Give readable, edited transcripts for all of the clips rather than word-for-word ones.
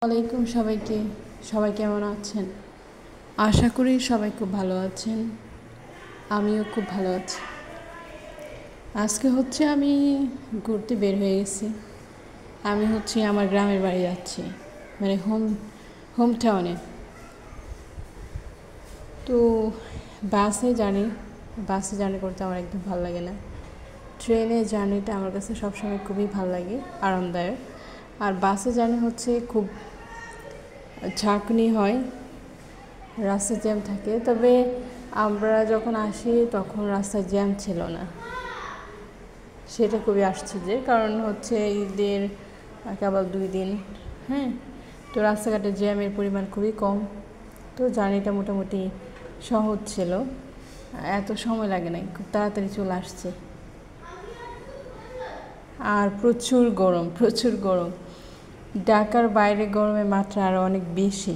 ওয়ালাইকুম সবাইকে। সবাই কেমন আছেন? আশা করি সবাই খুব ভালো আছেন। আমিও খুব ভালো আছি। আজকে আমি ঘুরতে বের হয়ে গেছি। আমি আমার গ্রামের বাড়ি যাচ্ছি, মানে হোম টাউনে। তো বাসে জার্নি করতে আমার একদম ভালো লাগে না। ট্রেনে জার্নিটা আমার কাছে সবসময় খুবই ভালো লাগে, আরামদায়ক। আর বাসে জার্নি খুব ঝাঁকুনি হয়, রাস্তায় জ্যাম থাকে। তবে আমরা যখন আসি তখন রাস্তায় জ্যাম ছিল না, সেটা খুবই আশ্চর্য। কারণ ঈদের কেবল 2 দিন, হ্যাঁ। তো রাস্তাঘাটে জ্যামের পরিমাণ খুবই কম। তো জার্নিটা মোটামুটি সহজ ছিল, এত সময় লাগে নাই, খুব তাড়াতাড়ি চলে আসছে। আর প্রচুর গরম। ঢাকার বাইরে গরমের মাত্রা আরও অনেক বেশি।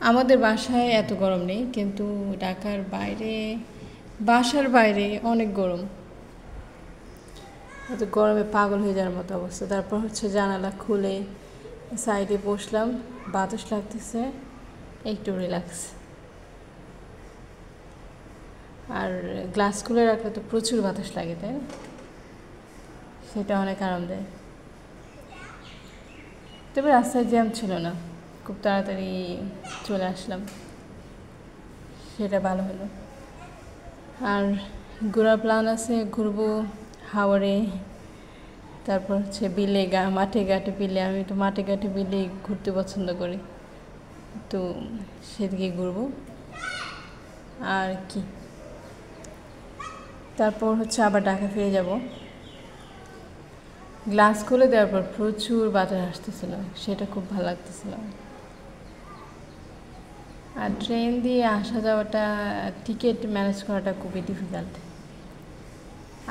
আমাদের বাসায় এত গরম নেই, কিন্তু ঢাকার বাসার বাইরে অনেক গরম। এত গরমে পাগল হয়ে যাওয়ার মতো অবস্থা। তারপর জানালা খুলে সাইডে বসলাম, বাতাস লাগতেছে, একটু রিল্যাক্স। আর গ্লাস খুলে রাখলে তো প্রচুর বাতাস লাগে, তাই না? সেটা অনেক আরাম দেয়। তবে রাস্তায় জ্যাম ছিল না, খুব তাড়াতাড়ি চলে আসলাম, সেটা ভালো হলো। আর ঘোরার প্ল্যান আছে, ঘুরবো হাওড়ে, তারপর বিলে মাঠে ঘাটে বিলে। আমি তো মাঠে ঘাটে বিলে ঘুরতে পছন্দ করি, তো সেদিকে ঘুরবো। আর কি, তারপর আবার ঢাকা ফিরে যাব। গ্লাস খুলে দেওয়ার পর প্রচুর বাতাস আসতেছিল, সেটা খুব ভালো লাগতেছিল। আর ট্রেন দিয়ে আসা যাওয়াটা, টিকিট ম্যানেজ করাটা খুবই ডিফিকাল্ট।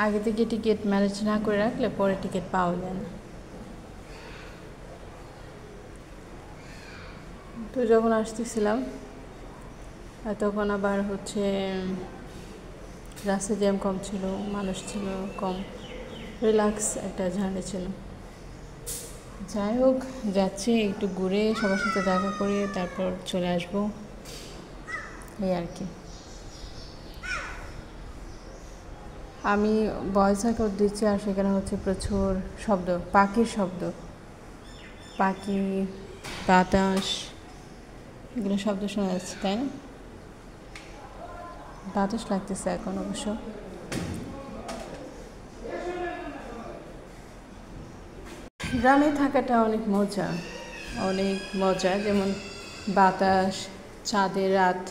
আগে থেকে টিকিট ম্যানেজ না করে রাখলে পরে টিকিট পাওয়া যায় না। তো যখন আসতেছিলাম তখন আবার রাস্তায় জ্যাম কম ছিল, মানুষ ছিল কম, রিল্যাক্স একটা জার্নি ছিল। যাই হোক, যাচ্ছি, একটু ঘুরে সবার সাথে দেখা করে তারপর চলে আসবো, এই আর কি। আমি ভয়েস রেকর্ড দিচ্ছি, আর সেখানে প্রচুর শব্দ, পাখির শব্দ, পাখি, বাতাস, এগুলো শব্দ শোনা যাচ্ছে, তাই না? বাতাস লাগতেছে এখন অবশ্য। গ্রামে থাকাটা অনেক মজা, যেমন বাতাস, চাঁদের রাত।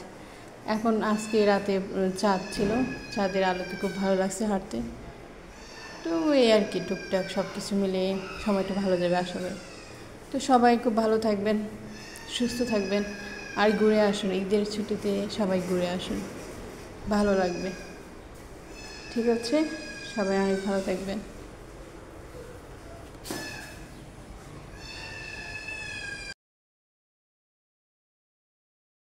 এখন আজকে রাতে চাঁদ ছিল, চাঁদের আলোতে খুব ভালো লাগছে হাঁটতে। তো এই আর কি, টুকটাক সব কিছু মিলে সময়টা ভালো যাবে আশা করি। তো সবাই খুব ভালো থাকবেন, সুস্থ থাকবেন, আর ঘুরে আসুন। ঈদের ছুটিতে সবাই ঘুরে আসুন, ভালো লাগবে। ঠিক আছে, সবাই অনেক ভালো থাকবেন।